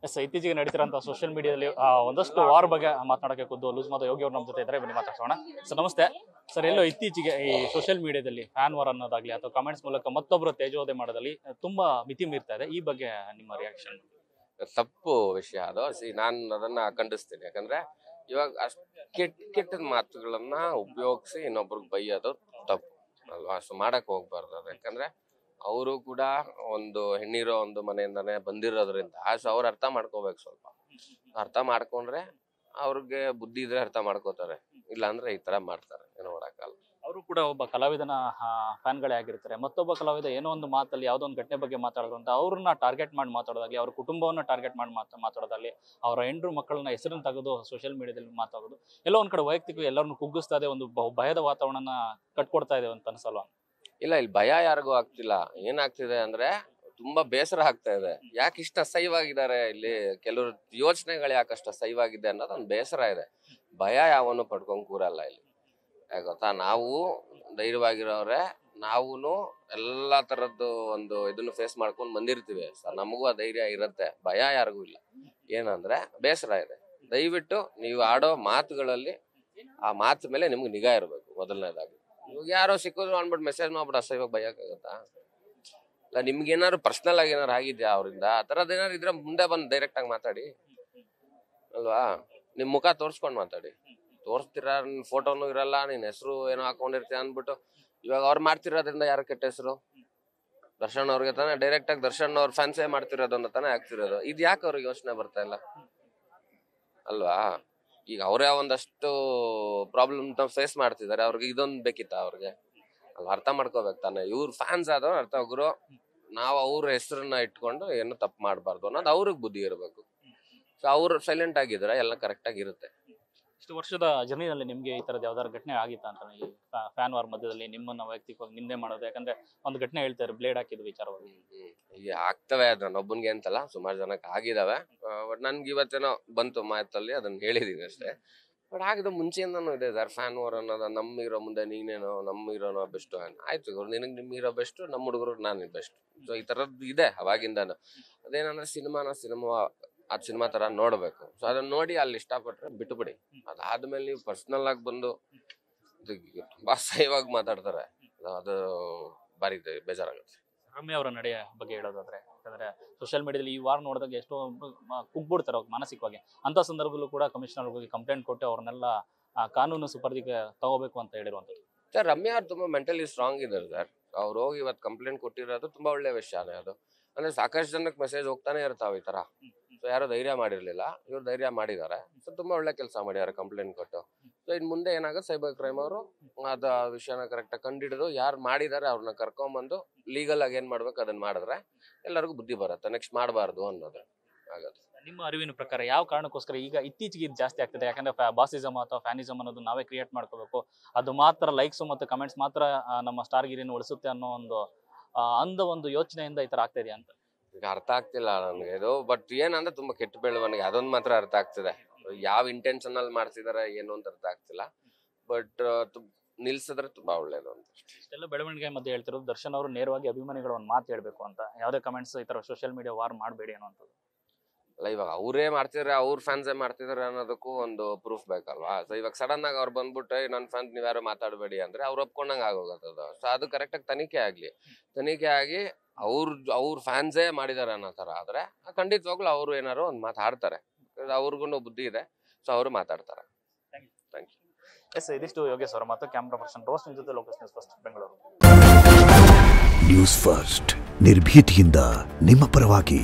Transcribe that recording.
S ಇತ್ತೀಚೆಗೆ ನಡೀತಿರೋಂಥ social ಮೀಡಿಯಾದಲ್ಲಿ ಒಂದಷ್ಟು ವಾರ ಬಗ್ಗೆ ಮಾತನಾಡೋಕ್ಕೆ ಖುದ್ದು ಲೂಸ್ ಮತ್ತು ಯೋಗಿ ಅವರು ನಮ್ಮ ಜೊತೆ ಇದ್ದಾರೆ. ಬನ್ನಿ ಮಾತಾಡ್ಸೋಣ. ಸರ್ ನಮಸ್ತೆ. ಸರ್ ಎಲ್ಲೋ ಇತ್ತೀಚೆಗೆ ಈ ಸೋಷಿಯಲ್ ಮೀಡಿಯಾದಲ್ಲಿ ಫ್ಯಾನ್ ವಾರ್ ಅನ್ನೋದಾಗಲಿ ಅಥವಾ ಕಮೆಂಟ್ಸ್ ಮೂಲಕ ಮತ್ತೊಬ್ಬರು ತೇಜೋವಧೆ ಮಾಡೋದಲ್ಲಿ ತುಂಬಾ ಮಿತಿ ಮೀರ್ತಾ ಇದೆ. ಈ ಬಗ್ಗೆ ನಿಮ್ಮ ರಿಯಾಕ್ಷನ್? ತಪ್ಪು ವಿಷಯ ಅದು. ನಾನು ಅದನ್ನ ಖಂಡಿಸ್ತೀನಿ. ಯಾಕಂದ್ರೆ ಇವಾಗ ಅಷ್ಟು ಕೆಟ್ಟ ಮಾತುಗಳನ್ನ ಉಪಯೋಗಿಸಿ ಇನ್ನೊಬ್ರಿಗೆ ಬೈಯೋದು ತಪ್ಪು ಅಲ್ವಾ? ಅಷ್ಟು ಮಾಡಕ್ ಹೋಗ್ಬಾರ್ದು ಅದು. ಯಾಕಂದ್ರೆ ಅವರು ಕೂಡ ಒಂದು ಹೆಣ್ಣಿರೋ ಒಂದು ಮನೆಯಿಂದಾನೆ ಬಂದಿರೋದ್ರಿಂದ ಅವ್ರು ಅರ್ಥ ಮಾಡ್ಕೋಬೇಕು. ಸ್ವಲ್ಪ ಅರ್ಥ ಮಾಡ್ಕೊಂಡ್ರೆ ಅವ್ರಿಗೆ ಬುದ್ಧಿ ಇದ್ರೆ ಅರ್ಥ ಮಾಡ್ಕೋತಾರೆ, ಇಲ್ಲ ಅಂದ್ರೆ ಈ ತರ ಮಾಡ್ತಾರೆ. ಏನೋ ಮಾಡಕ್ಕಾಗಲ್ಲ. ಅವರು ಕೂಡ ಒಬ್ಬ ಕಲಾವಿದನ ಫ್ಯಾನ್ಗಳೇ ಆಗಿರ್ತಾರೆ. ಮತ್ತೊಬ್ಬ ಕಲಾವಿದ ಏನೋ ಒಂದು ಮಾತಲ್ಲಿ ಯಾವುದೋ ಒಂದು ಘಟನೆ ಬಗ್ಗೆ ಮಾತಾಡೋದು ಅಂತ ಅವ್ರನ್ನ ಟಾರ್ಗೆಟ್ ಮಾಡಿ ಮಾತಾಡೋದಾಗ್ಲಿ, ಅವ್ರ ಕುಟುಂಬವನ್ನ ಟಾರ್ಗೆಟ್ ಮಾಡಿ ಮಾತಾಡೋದಾಗ್ಲಿ, ಅವರ ಹೆಂಡ್ರು ಮಕ್ಕಳನ್ನ ಹೆಸರನ್ನು ತೆಗೆದು ಸೋಷಿಯಲ್ ಮೀಡಿಯಾದಲ್ಲಿ ಮಾತಾಡೋದು ಎಲ್ಲೋ ಒಂದ್ ಕಡೆ ವೈಯಕ್ತಿಕ ಎಲ್ಲರನ್ನು ಕುಗ್ಗಿಸ್ತಾ ಇದೆ, ಒಂದು ಭಯದ ವಾತಾವರಣ ಕಟ್ಕೊಡ್ತಾ ಇದೆ ಅಂತ ಅನ್ಸಲ್ವಾ? ಇಲ್ಲ, ಇಲ್ಲಿ ಭಯ ಯಾರಿಗೂ ಆಗ್ತಿಲ್ಲ. ಏನಾಗ್ತಿದೆ ಅಂದ್ರೆ ತುಂಬಾ ಬೇಸರ ಆಗ್ತಾ ಇದೆ. ಯಾಕೆ ಇಷ್ಟ ಅಸಹ್ಯವಾಗಿದ್ದಾರೆ, ಇಲ್ಲಿ ಕೆಲವ್ರ ಯೋಚನೆಗಳು ಯಾಕಷ್ಟು ಅಸಹ್ಯವಾಗಿದೆ ಅನ್ನೋದು ಒಂದು ಬೇಸರ ಇದೆ. ಭಯ ಯಾವನು ಪಡ್ಕೊಂಡ್ ಕೂರಲ್ಲ ಇಲ್ಲಿ. ಯಾಕೆ ಗೊತ್ತಾ, ನಾವು ಧೈರ್ಯವಾಗಿರೋರೆ, ನಾವು ಎಲ್ಲಾ ತರದ್ದು ಒಂದು ಇದನ್ನು ಫೇಸ್ ಮಾಡ್ಕೊಂಡು ಬಂದಿರ್ತೀವಿ. ನಮಗೂ ಆ ಧೈರ್ಯ ಇರುತ್ತೆ, ಭಯ ಯಾರಿಗೂ ಇಲ್ಲ. ಏನಂದ್ರೆ ಬೇಸರ ಇದೆ. ದಯವಿಟ್ಟು ನೀವು ಆಡೋ ಮಾತುಗಳಲ್ಲಿ ಆ ಮಾತು ಮೇಲೆ ನಿಮ್ಗೆ ನಿಗಾ ಇರಬೇಕು ಮೊದಲನೇದಾಗಿ. ಇವಾಗ ಯಾರೋ ಸಿಕ್ಕೋದು ಅನ್ಬಿಟ್ಟು ಮೆಸೇಜ್ ಮಾಡ್ಬಿಟ್ಟು ಅಸಹ್ಯವಾಗಿ ಭಯಕ್ಕಾಗತ್ತಾ? ಇಲ್ಲ, ನಿಮ್ಗೆ ಏನಾದ್ರು ಪರ್ಸನಲ್ ಆಗಿ ಏನಾರು ಆಗಿದ್ಯಾ ಅವರಿಂದ? ಆ ಥರದ್ದು ಏನಾರು ಇದ್ರೆ ಮುಂದೆ ಬಂದು ಡೈರೆಕ್ಟ್ ಆಗಿ ಮಾತಾಡಿ ಅಲ್ವಾ? ನಿಮ್ ಮುಖ ತೋರ್ಸ್ಕೊಂಡ್ ಮಾತಾಡಿ. ತೋರಿಸ್ತೀರಾ, ನಿನ್ ಫೋಟೋನು ಇರಲ್ಲ, ನಿನ್ ಹೆಸರು ಏನೋ ಹಾಕೊಂಡಿರ್ತೀಯ ಅಂದ್ಬಿಟ್ಟು ಇವಾಗ ಅವ್ರು ಮಾಡ್ತಿರೋದ್ರಿಂದ ಯಾರು ಕೆಟ್ಟ ಹೆಸರು? ದರ್ಶನ್ ಅವ್ರಿಗೆ ತಾನೇ ಡೈರೆಕ್ಟ್ ಆಗಿ ದರ್ಶನ್ ಅವ್ರ ಫ್ಯಾನ್ಸೇ ಮಾಡ್ತಿರೋದು ಅಂತ ತಾನೇ ಆಗ್ತಿರೋದು. ಇದು ಯಾಕೆ ಅವ್ರಿಗೆ ಯೋಚನೆ ಬರ್ತಾ ಇಲ್ಲ ಅಲ್ವಾ? ಈಗ ಅವರೇ ಒಂದಷ್ಟು ಪ್ರಾಬ್ಲಮ್ ಫೇಸ್ ಮಾಡ್ತಿದ್ದಾರೆ, ಅವ್ರಿಗೆ ಇದೊಂದು ಬೇಕಿತ್ತ? ಅವ್ರಿಗೆ ಅರ್ಥ ಮಾಡ್ಕೋಬೇಕು ತಾನೆ. ಇವ್ರ ಫ್ಯಾನ್ಸ್ ಆದವ್ರು ಅರ್ಥ ಹೋಗ್ರು, ನಾವು ಅವ್ರ ಹೆಸರನ್ನ ಇಟ್ಕೊಂಡು ಏನು ತಪ್ಪು ಮಾಡಬಾರ್ದು ಅನ್ನೋದು ಅವ್ರಿಗೆ ಬುದ್ಧಿ ಇರಬೇಕು. ಸೊ ಅವ್ರು ಸೈಲೆಂಟ್ ಆಗಿದ್ರೆ ಎಲ್ಲ ಕರೆಕ್ಟ್ ಆಗಿರುತ್ತೆ. ಇಷ್ಟು ವರ್ಷದ ಜರ್ನಿನಲ್ಲಿ ನಿಮ್ಗೆ ಈ ತರದ ಯಾವ್ದಾದ್ರು ಘಟನೆ ಆಗಿತ್ತ ಅಂತ? ಈ ಫ್ಯಾನ್ ವಾರ್ ಮಧ್ಯದಲ್ಲಿ ನಿಮ್ಮನ್ನ ವೈಯಕ್ತಿಕವಾಗಿ ನಿಂದೆ ಮಾಡೋದು, ಯಾಕಂದ್ರೆ ಒಂದು ಘಟನೆ ಹೇಳ್ತಾರೆ ಬ್ಲೇಡ್ ಹಾಕಿದ ವಿಚಾರವಾಗಿ. ಈಗ ಆಗ್ತವೆ, ಅದು ಒಬ್ಬನ್ಗೆ ಅಂತಲ್ಲ, ಸುಮಾರು ಜನಕ್ಕೆ ಆಗಿದಾವೆ. ಬಟ್ ನನ್ಗೆ ಇವತ್ತೇನೋ ಬಂತು ಮಾತಲ್ಲಿ, ಅದನ್ನ ಹೇಳಿದೀನಿ ಅಷ್ಟೇ. ಬಟ್ ಆಗಿದ ಮುಂಚೆಯಿಂದನೂ ಇದೆ ಸರ್ ಫ್ಯಾನ್ ವಾರ್ ಅನ್ನೋದು. ನಮ್ಮ ಹೀರೋ ಮುಂದೆ ನೀನೇನೋ, ನಮ್ಮ ಹೀರೋನೋ ಬೆಸ್ಟ್ ಆಯ್ತು, ನಿನಗೆ ನಿಮ್ಮ ಹೀರೋ ಬೆಸ್ಟ್, ನಮ್ಮ ಹುಡುಗರು ನಾನು ಬೆಸ್ಟ್. ಸೊ ಈ ತರದ್ದು ಇದೆ ಅವಾಗಿಂದಾನು. ಅದೇನಂದ್ರೆ ಸಿನಿಮಾ ಅದ್ ಸಿನಿಮಾ ತರ ನೋಡ್ಬೇಕು. ಸೊ ಅದನ್ನ ನೋಡಿ ಅಲ್ಲಿ ಇಷ್ಟಪಟ್ರೆ ಬಿಟ್ಟುಬಿಡಿ. ಅದಾದ್ಮೇಲೆ ನೀವು ಪರ್ಸನಲ್ ಆಗಿ ಬಂದು ತುಂಬಾ ಅಸಹ್ಯವಾಗಿ ಮಾತಾಡ್ತಾರೆ, ಅದು ಬಾರಿ ಬೇಜಾರಾಗುತ್ತೆ. ರಮ್ಯಾ ಅವರ ನಡೆಯ ಬಗ್ಗೆ ಹೇಳೋದಾದ್ರೆ, ಯಾಕಂದ್ರೆ ಸೋಷಿಯಲ್ ಮೀಡಿಯಾದಲ್ಲಿ ಈ ವಾರ ನೋಡಿದಾಗ ಎಷ್ಟೋ ಕುಗ್ಬಿಡ್ತಾರೆ ಅವ್ರು ಮಾನಸಿಕವಾಗಿ. ಅಂತ ಸಂದರ್ಭದಲ್ಲೂ ಕೂಡ ಕಮಿಷನರ್ ಹೋಗಿ ಕಂಪ್ಲೇಂಟ್ ಕೊಟ್ಟು ಅವ್ರನ್ನೆಲ್ಲ ಕಾನೂನು ಸುಪರ್ದಿಗೆ ತಗೋಬೇಕು ಅಂತ ಹೇಳಿರುವಂಥದ್ದು. ಸರ್, ರಮ್ಯಾ ಅವ್ರು ತುಂಬಾ ಮೆಂಟಲಿ ಸ್ಟ್ರಾಂಗ್ ಇದ್ದಾರೆ ಸರ್. ಅವ್ರು ಹೋಗಿ ಇವತ್ತು ಕಂಪ್ಲೇಂಟ್ ಕೊಟ್ಟಿರೋದು ತುಂಬಾ ಒಳ್ಳೆ ವಿಷಯನೇ. ಅದು ಅಂದ್ರೆ ಸಾಕಷ್ಟು ಜನಕ್ಕೆ ಮೆಸೇಜ್ ಹೋಗ್ತಾನೆ ಇರ್ತಾವ ಈ ತರ. ಸೊ ಯಾರು ಧೈರ್ಯ ಮಾಡಿರ್ಲಿಲ್ಲ, ಇವ್ರು ಧೈರ್ಯ ಮಾಡಿದ್ದಾರೆ. ಸೊ ತುಂಬಾ ಒಳ್ಳೆ ಕೆಲಸ ಮಾಡಿದ್ದಾರೆ ಕಂಪ್ಲೇಂಟ್ ಕೊಟ್ಟು. ಸೊ ಇನ್ ಮುಂದೆ ಏನಾಗುತ್ತೆ, ಸೈಬರ್ ಕ್ರೈಮ್ ಅವರು ಅದ ವಿಷಯನ ಕರೆಕ್ಟ್ ಆಗಿ ಕಂಡಿಡಿದು ಯಾರು ಮಾಡಿದಾರೆ ಅವ್ರನ್ನ ಕರ್ಕೊಂಡ್ಬಂದು ಲೀಗಲ್ ಆಗಿ ಏನ್ ಮಾಡ್ಬೇಕು ಅದನ್ನ ಮಾಡಿದ್ರೆ ಎಲ್ಲರಿಗೂ ಬುದ್ಧಿ ಬರುತ್ತೆ, ನೆಕ್ಸ್ಟ್ ಮಾಡಬಾರ್ದು ಅನ್ನೋದು ಆಗುತ್ತೆ. ನಿಮ್ಮ ಅರಿವಿನ ಪ್ರಕಾರ ಯಾವ ಕಾರಣಕ್ಕೋಸ್ಕರ ಈಗ ಇತ್ತೀಚೆಗೆ ಇದು ಜಾಸ್ತಿ ಆಗ್ತದೆ? ಯಾಕಂದ್ರೆ ಬಾಸಿಸಮ್ ಅಥವಾ ಫ್ಯಾನಿಸಮ್ ಅನ್ನೋದು ನಾವೇ ಕ್ರಿಯೇಟ್ ಮಾಡ್ಕೋಬೇಕು, ಅದು ಮಾತ್ರ ಲೈಕ್ಸ್ ಮತ್ತು ಕಮೆಂಟ್ಸ್ ಮಾತ್ರ ನಮ್ಮ ಸ್ಟಾರ್ ಗಿರಿಯನ್ನು ಉಳಿಸುತ್ತೆ ಅನ್ನೋ ಒಂದು ಯೋಚನೆಯಿಂದ ಈ ತರ ಆಗ್ತಾ ಇದೆಯಾ ಅಂತ? ಈಗ ಅರ್ಥ ಆಗ್ತಿಲ್ಲ ನನ್ಗೆ ಇದು. ಬಟ್ ಏನಂದ್ರೆ ತುಂಬಾ ಕೆಟ್ಟ ಬೆಳವಣಿಗೆ, ಅದೊಂದು ಮಾತ್ರ ಅರ್ಥ ಆಗ್ತಿದೆ. ಯಾವ ಇಂಟೆನ್ಷನ್ ಅಲ್ಲಿ ಮಾಡ್ತಿದಾರೆ ಏನು ಅಂತ ಅರ್ಥ ಆಗ್ತಿಲ್ಲ. ಬಟ್ ನಿಲ್ಸಿದ್ರೆ ತುಂಬಾ ಒಳ್ಳೇದು ಅಂತ. ಇಷ್ಟೆಲ್ಲ ಬೆಳವಣಿಗೆ ಮಧ್ಯೆ ಹೇಳ್ತಿರೋದು ದರ್ಶನ್ ಅವರು ನೇರವಾಗಿ ಅಭಿಮಾನಿಗಳು ಒಂದು ಮಾತು ಹೇಳ್ಬೇಕು ಅಂತ, ಯಾವುದೇ ಕಮೆಂಟ್ಸ್ ಈ ತರ ಸೋಷಿಯಲ್ ಮೀಡಿಯಾ ವಾರ್ ಮಾಡಬೇಡಿ ಅನ್ನೋಂಥದ್ದು. ಅಲ್ಲ, ಇವಾಗ ಅವರೇ ಮಾಡ್ತಿದ್ರೆ, ಅವ್ರ ಫ್ಯಾನ್ಸೇ ಮಾಡ್ತಿದಾರೆ ಅನ್ನೋದಕ್ಕೂ ಒಂದು ಪ್ರೂಫ್ ಬೇಕಲ್ವಾ? ಸೊ ಇವಾಗ ಸಡನ್ ಆಗಿ ಅವ್ರು ಬಂದ್ಬಿಟ್ಟು ನನ್ನ ಫ್ಯಾನ್ಸ್ ನೀವ್ಯಾರು ಮಾತಾಡಬೇಡಿ ಅಂದ್ರೆ ಅವ್ರು ಒಪ್ಕೊಂಡಂಗೆ ಆಗೋಗತ್ತದು. ಸೊ ಅದು ಕರೆಕ್ಟಾಗಿ ತನಿಖೆ ಆಗಿ ಅವ್ರ ಫ್ಯಾನ್ಸೇ ಮಾಡಿದಾರೆ ಅನ್ನೋ ತರ ಆದ್ರೆ ಖಂಡಿತವಾಗ್ಲೂ ಅವ್ರು ಏನಾರು ಒಂದು ಮಾತಾಡ್ತಾರೆ. ಅವ್ರಿಗೂ ಬುದ್ಧಿ ಇದೆ, ಸೊ ಅವರು ಮಾತಾಡ್ತಾರೆ. Thank you. ಎಸ್, ಇದಿಷ್ಟು ಯೋಗೇಶ್ ಅವರ ಮಾತು. ಕ್ಯಾಮ್ರಾ ಪರ್ಸನ್ ರೋಷನ್ ಜೊತೆ Lokesh news first Bengaluru. News first ನಿರ್ಭೀತಿಯಿಂದ ನಿಮ್ಮ ಪರವಾಗಿ.